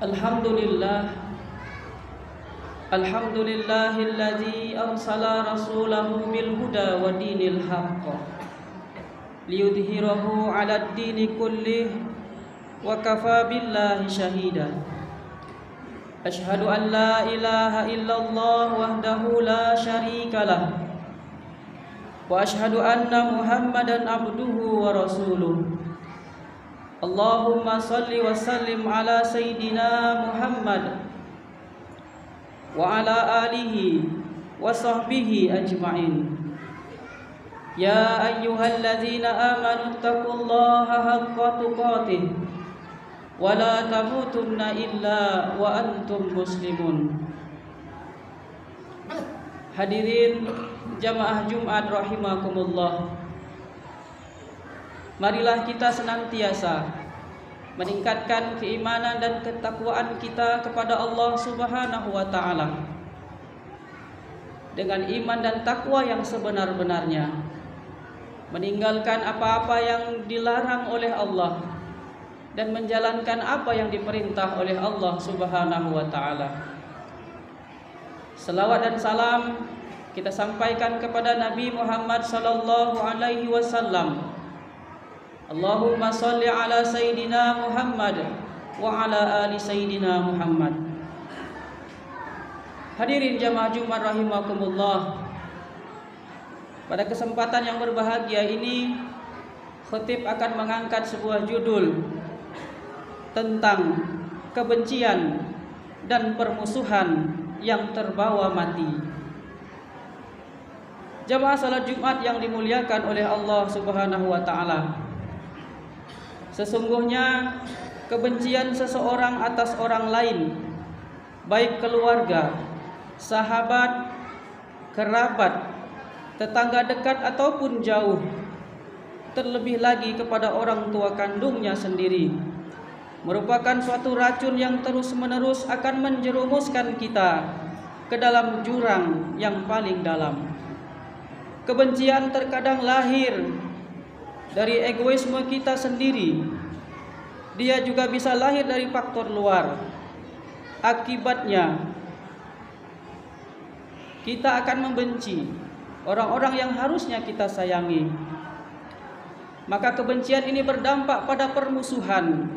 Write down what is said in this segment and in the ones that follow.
Alhamdulillah Alhamdulillahilladzi arsala rasulahu bil huda wa dinil haqq liyudhhirahu 'alad dini kullih wa kafa billahi shahida. Asyhadu an la ilaha illallah wahdahu la syarikalah wa asyhadu anna Muhammadan abduhu wa rasuluh. Allahumma salli wa sallim ala Sayyidina Muhammad wa ala alihi wa sahbihi ajma'in. Ya ayyuhalladzina amanu taqullaha haqqa tuqatih wa la tamutunna illa wa antum muslimun. Hadirin jamaah Jumat rahimakumullah, marilah kita senantiasa meningkatkan keimanan dan ketakwaan kita kepada Allah Subhanahu wa taala dengan iman dan takwa yang sebenar-benarnya, meninggalkan apa-apa yang dilarang oleh Allah dan menjalankan apa yang diperintah oleh Allah Subhanahu wa taala. Selawat dan salam kita sampaikan kepada Nabi Muhammad sallallahu alaihi wasallam. Allahumma salli ala Sayyidina Muhammad wa ala ali Sayyidina Muhammad. Hadirin jamaah Jumat rahimakumullah, pada kesempatan yang berbahagia ini khatib akan mengangkat sebuah judul tentang kebencian dan permusuhan yang terbawa mati. Jamaah salat Jumat yang dimuliakan oleh Allah Subhanahu wa taala, sesungguhnya kebencian seseorang atas orang lain, baik keluarga, sahabat, kerabat, tetangga dekat ataupun jauh, terlebih lagi kepada orang tua kandungnya sendiri, merupakan suatu racun yang terus-menerus akan menjerumuskan kita ke dalam jurang yang paling dalam. Kebencian terkadang lahir dari egoisme kita sendiri. Dia juga bisa lahir dari faktor luar. Akibatnya kita akan membenci orang-orang yang harusnya kita sayangi. Maka kebencian ini berdampak pada permusuhan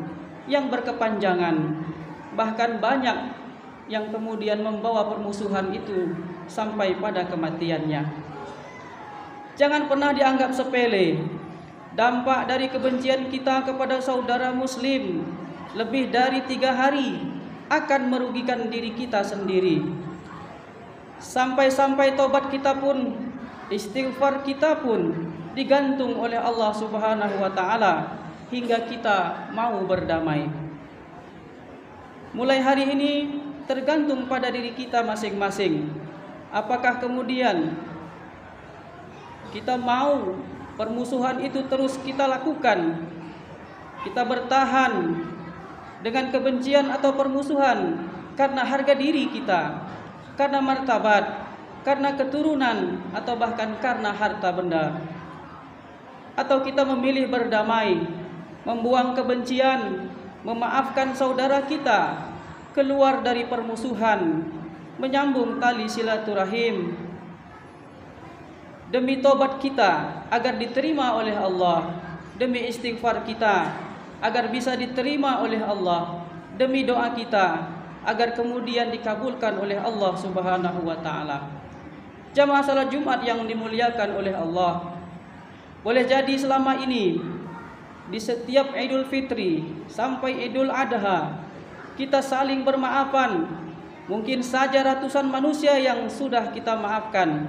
yang berkepanjangan. Bahkan banyak yang kemudian membawa permusuhan itu sampai pada kematiannya. Jangan pernah dianggap sepele dampak dari kebencian kita kepada saudara muslim. Lebih dari 3 hari akan merugikan diri kita sendiri. Sampai-sampai tobat kita pun, istighfar kita pun digantung oleh Allah Subhanahu wa taala hingga kita mau berdamai. Mulai hari ini tergantung pada diri kita masing-masing. Apakah kemudian kita mau permusuhan itu terus kita lakukan, kita bertahan dengan kebencian atau permusuhan karena harga diri kita, karena martabat, karena keturunan, atau bahkan karena harta benda. Atau kita memilih berdamai, membuang kebencian, memaafkan saudara kita, keluar dari permusuhan, menyambung tali silaturahim demi tobat kita agar diterima oleh Allah, demi istighfar kita agar bisa diterima oleh Allah, demi doa kita agar kemudian dikabulkan oleh Allah Subhanahu wa taala. Jamaah salat Jumat yang dimuliakan oleh Allah, boleh jadi selama ini di setiap Idul Fitri sampai Idul Adha kita saling bermaafan. Mungkin saja ratusan manusia yang sudah kita maafkan,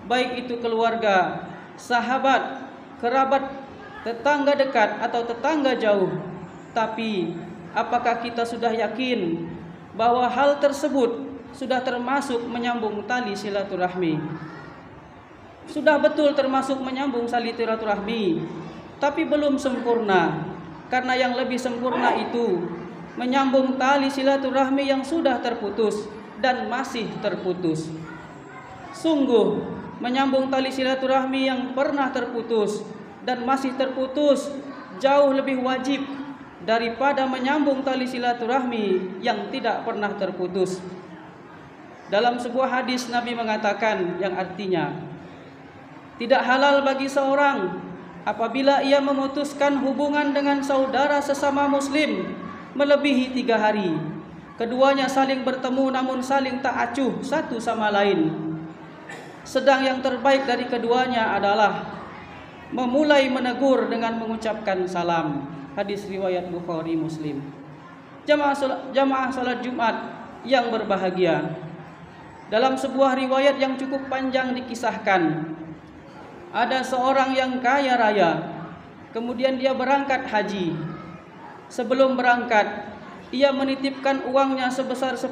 baik itu keluarga, sahabat, kerabat, tetangga dekat atau tetangga jauh. Tapi apakah kita sudah yakin bahwa hal tersebut sudah termasuk menyambung tali silaturahmi? Sudah betul termasuk menyambung tali silaturahmi, tapi belum sempurna. Karena yang lebih sempurna itu menyambung tali silaturahmi yang sudah terputus dan masih terputus. Sungguh menyambung tali silaturahmi yang pernah terputus dan masih terputus jauh lebih wajib, daripada menyambung tali silaturahmi yang tidak pernah terputus. Dalam sebuah hadis Nabi mengatakan yang artinya, tidak halal bagi seorang apabila ia memutuskan hubungan dengan saudara sesama muslim melebihi 3 hari. Keduanya saling bertemu namun saling tak acuh satu sama lain. Sedang yang terbaik dari keduanya adalah memulai menegur dengan mengucapkan salam. Hadis riwayat Bukhari Muslim. Jamaah salat Jumat yang berbahagia. Dalam sebuah riwayat yang cukup panjang dikisahkan, ada seorang yang kaya raya, kemudian dia berangkat haji. Sebelum berangkat, ia menitipkan uangnya sebesar 10.000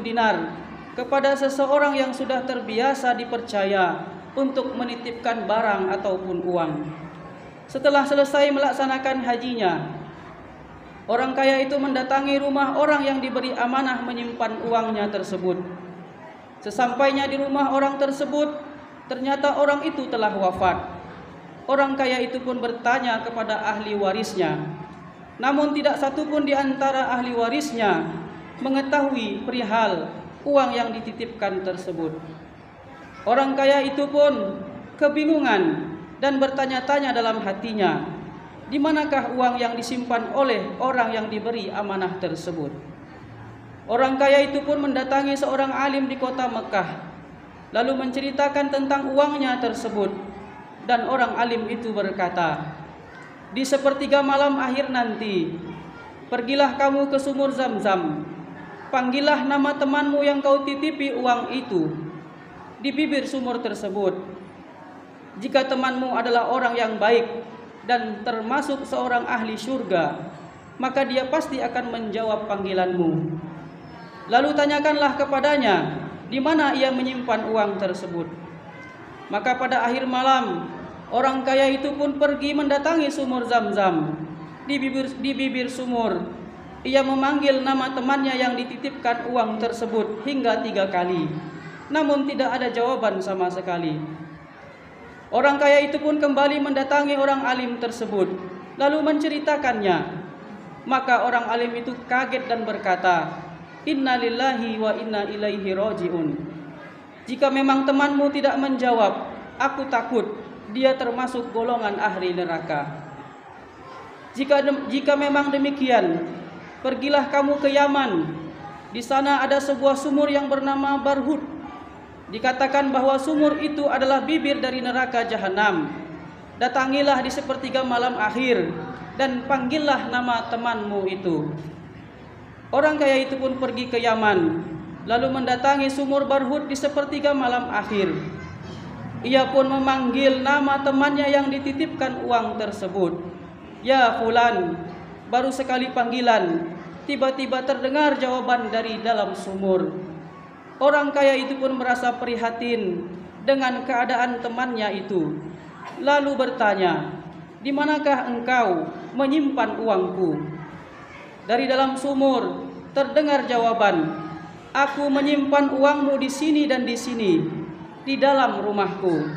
dinar kepada seseorang yang sudah terbiasa dipercaya untuk menitipkan barang ataupun uang. Setelah selesai melaksanakan hajinya, orang kaya itu mendatangi rumah orang yang diberi amanah menyimpan uangnya tersebut. Sesampainya di rumah orang tersebut, ternyata orang itu telah wafat. Orang kaya itu pun bertanya kepada ahli warisnya, namun tidak satupun di antara ahli warisnya mengetahui perihal uang yang dititipkan tersebut. Orang kaya itu pun kebingungan dan bertanya-tanya dalam hatinya, di manakah uang yang disimpan oleh orang yang diberi amanah tersebut. Orang kaya itu pun mendatangi seorang alim di kota Mekah, lalu menceritakan tentang uangnya tersebut. Dan orang alim itu berkata, di sepertiga malam akhir nanti, pergilah kamu ke sumur Zam-Zam, panggillah nama temanmu yang kau titipi uang itu di bibir sumur tersebut. Jika temanmu adalah orang yang baik dan termasuk seorang ahli surga, maka dia pasti akan menjawab panggilanmu. Lalu tanyakanlah kepadanya, di mana ia menyimpan uang tersebut. Maka pada akhir malam, orang kaya itu pun pergi mendatangi sumur Zam-Zam. Di bibir sumur, ia memanggil nama temannya yang dititipkan uang tersebut hingga 3 kali. Namun tidak ada jawaban sama sekali. Orang kaya itu pun kembali mendatangi orang alim tersebut, lalu menceritakannya. Maka orang alim itu kaget dan berkata, Inna lillahi wa inna ilaihi raji'un. Jika memang temanmu tidak menjawab, aku takut dia termasuk golongan ahli neraka. Jika memang demikian, pergilah kamu ke Yaman. Di sana ada sebuah sumur yang bernama Barhud. Dikatakan bahwa sumur itu adalah bibir dari neraka jahanam. Datangilah di sepertiga malam akhir dan panggillah nama temanmu itu. Orang kaya itu pun pergi ke Yaman, lalu mendatangi sumur Barhud di sepertiga malam akhir. Ia pun memanggil nama temannya yang dititipkan uang tersebut. Ya fulan. Baru sekali panggilan, tiba-tiba terdengar jawaban dari dalam sumur. Orang kaya itu pun merasa prihatin dengan keadaan temannya itu. Lalu bertanya, di manakah engkau menyimpan uangku? Dari dalam sumur terdengar jawaban, aku menyimpan uangmu di sini dan di sini, di dalam rumahku.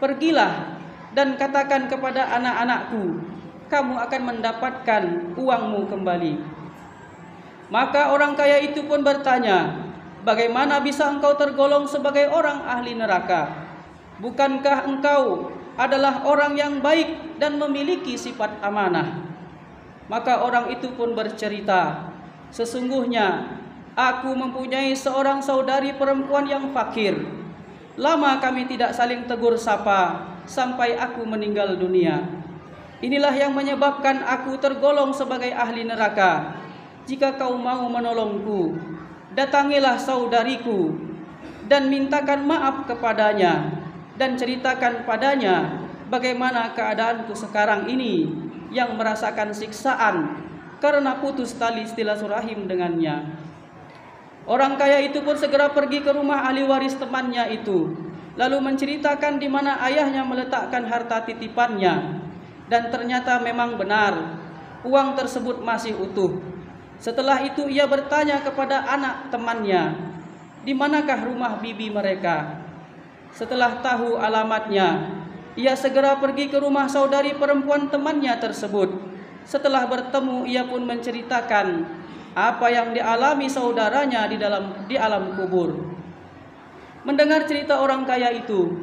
Pergilah dan katakan kepada anak-anakku, kamu akan mendapatkan uangmu kembali. Maka orang kaya itu pun bertanya, bagaimana bisa engkau tergolong sebagai orang ahli neraka? Bukankah engkau adalah orang yang baik dan memiliki sifat amanah? Maka orang itu pun bercerita, sesungguhnya aku mempunyai seorang saudari perempuan yang fakir. Lama kami tidak saling tegur sapa sampai aku meninggal dunia. Inilah yang menyebabkan aku tergolong sebagai ahli neraka. Jika kau mau menolongku, datangilah saudariku dan mintakan maaf kepadanya dan ceritakan padanya bagaimana keadaanku sekarang ini yang merasakan siksaan karena putus tali silaturahim dengannya. Orang kaya itu pun segera pergi ke rumah ahli waris temannya itu, lalu menceritakan di mana ayahnya meletakkan harta titipannya. Dan ternyata memang benar, uang tersebut masih utuh. Setelah itu ia bertanya kepada anak temannya, di manakah rumah bibi mereka? Setelah tahu alamatnya, ia segera pergi ke rumah saudari perempuan temannya tersebut. Setelah bertemu, ia pun menceritakan apa yang dialami saudaranya di alam kubur. Mendengar cerita orang kaya itu,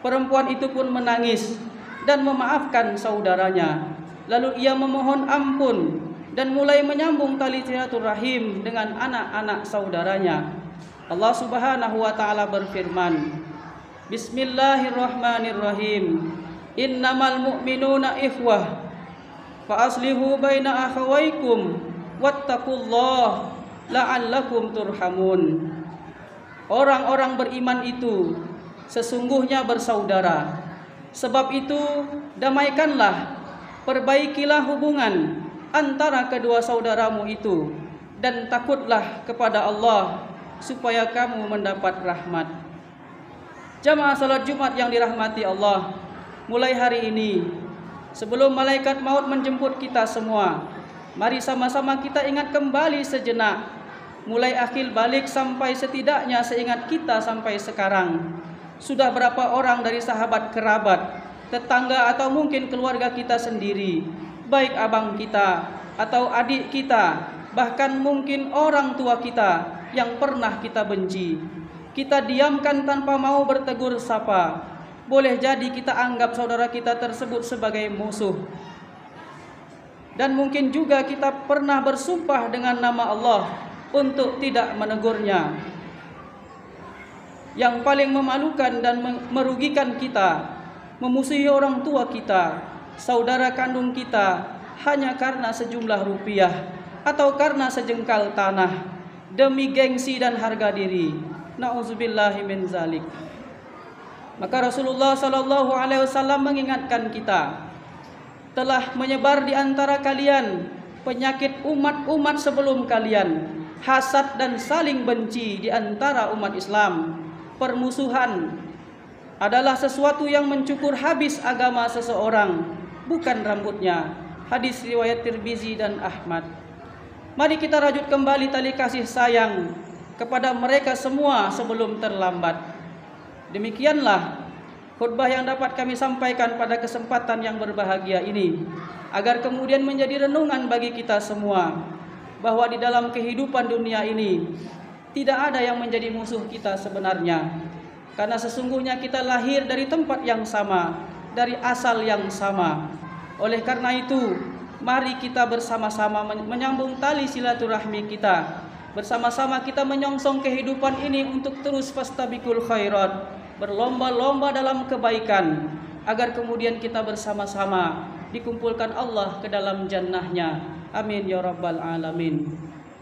perempuan itu pun menangis dan memaafkan saudaranya. Lalu ia memohon ampun dan mulai menyambung tali silaturahim dengan anak-anak saudaranya. Allah Subhanahu wa taala berfirman, Bismillahirrahmanirrahim. Innamal mu'minuna ikhwah fa aslihu baina akhawaykum wattaqullaha la'allakum turhamun. Orang-orang beriman itu sesungguhnya bersaudara. Sebab itu damaikanlah, perbaikilah hubungan antara kedua saudaramu itu, dan takutlah kepada Allah supaya kamu mendapat rahmat. Jamaah salat Jumat yang dirahmati Allah, mulai hari ini sebelum malaikat maut menjemput kita semua, mari sama-sama kita ingat kembali sejenak, mulai akhir balik sampai setidaknya seingat kita sampai sekarang. Sudah berapa orang dari sahabat kerabat, tetangga atau mungkin keluarga kita sendiri, baik abang kita atau adik kita, bahkan mungkin orang tua kita yang pernah kita benci, kita diamkan tanpa mau bertegur sapa. Boleh jadi kita anggap saudara kita tersebut sebagai musuh. Dan mungkin juga kita pernah bersumpah dengan nama Allah untuk tidak menegurnya. Yang paling memalukan dan merugikan kita, memusuhi orang tua kita, saudara kandung kita, hanya karena sejumlah rupiah atau karena sejengkal tanah, demi gengsi dan harga diri. Na'udzubillahi min zalik. Maka Rasulullah sallallahu alaihi wasallam mengingatkan kita, telah menyebar di antara kalian penyakit umat-umat sebelum kalian, hasad dan saling benci di antara umat Islam. Permusuhan adalah sesuatu yang mencukur habis agama seseorang, bukan rambutnya. Hadis riwayat Tirmizi dan Ahmad. Mari kita rajut kembali tali kasih sayang kepada mereka semua sebelum terlambat. Demikianlah khutbah yang dapat kami sampaikan pada kesempatan yang berbahagia ini, agar kemudian menjadi renungan bagi kita semua, bahwa di dalam kehidupan dunia ini tidak ada yang menjadi musuh kita sebenarnya, karena sesungguhnya kita lahir dari tempat yang sama, dari asal yang sama. Oleh karena itu, mari kita bersama-sama menyambung tali silaturahmi kita. Bersama-sama kita menyongsong kehidupan ini untuk terus fastabiqul khairat, berlomba-lomba dalam kebaikan, agar kemudian kita bersama-sama dikumpulkan Allah ke dalam jannahnya. Amin ya rabbal alamin.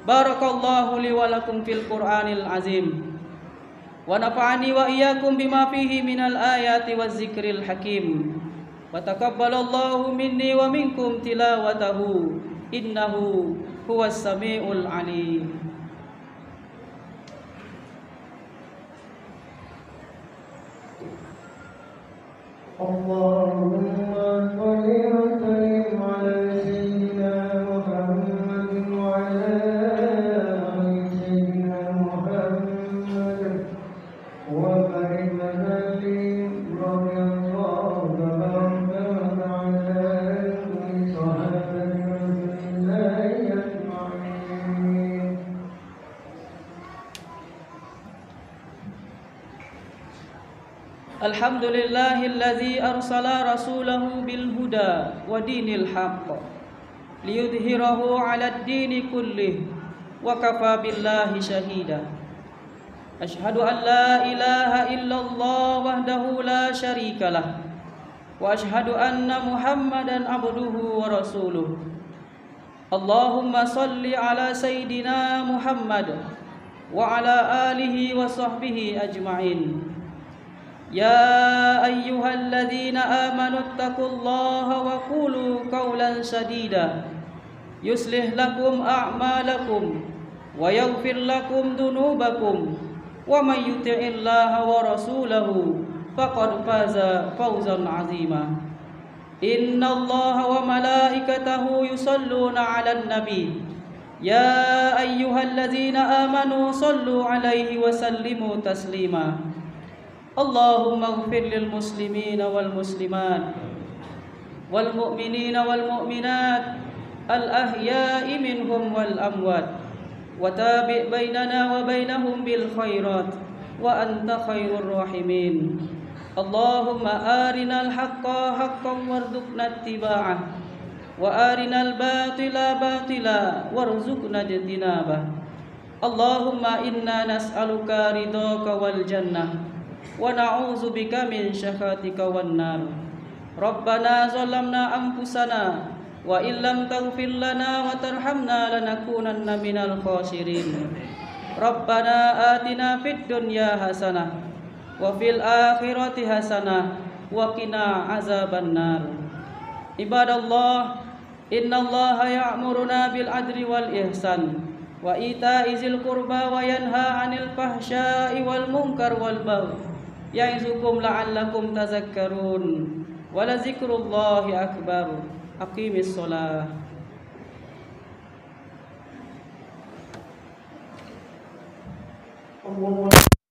Barakallahu li wa lakum fil Qur'anil azim, wa nafa'ani wa iyyakum bima fihi minal ayati waz zikril hakim, wa taqabbalallahu minni wa minkum tilawatahu, innahu huwas samiul alim. Allahumma shalli wa sallim ala sayyidina Muhammadin wa ala ali sayyidina Muhammad wa barik sallim radhiyallahu ta'ala ala sahabati Rasulillahi ajma'in. Alhamdulillahilladzi arsala rasulahu bil huda wa dinil haqq liyudhhirahu 'alad dini kullih wa kafa billahi shahida. Asyhadu an la ilaha illallah wahdahu la syarikalah wa asyhadu anna Muhammadan abduhu wa rasuluh. Allahumma salli ala sayyidina Muhammad wa ala alihi wa sahbihi ajma'in. Ya ayyuhalladzina amanu taqullaha wa qulu qawlan sadida yuslih lakum a'malakum wa yaghfir lakum dhunubakum wa may yuti'illaha wa rasulahu faqad faza fawzan 'azima. Innallaha wa malaikatahu yusalluna 'alan nabi ya ayyuhalladzina amanu sallu 'alaihi wa sallimu taslima. Allahumma ighfir lil muslimina wal muslimat wal mu'minina wal mu'minat الأحياء منهم والأموات وتابع بيننا وبينهم بالخيرات وأنت خير الراحمين اللهم أرنا الحق حقا وارزقنا اتباعه وأرنا الباطل باطلا وارزقنا اجتنابه اللهم إنا نسألك رضاك والجنة ونعوذ بك من سخطك والنار ربنا ظلمنا أنفسنا وإن لم تغفر لنا وترحمنا لنكونن من الخاسرين ربنا آتنا في الدنيا حسنة وفي الآخرة حسنة وقنا عذاب النار عباد الله إن الله يأمرنا بالعدل والإحسان وإيتاء ذي القربى وينهى عن الفحشاء والمنكر والبغي يعظكم لعلكم تذكرون ولذكر الله أكبر أقيم الصلاة الله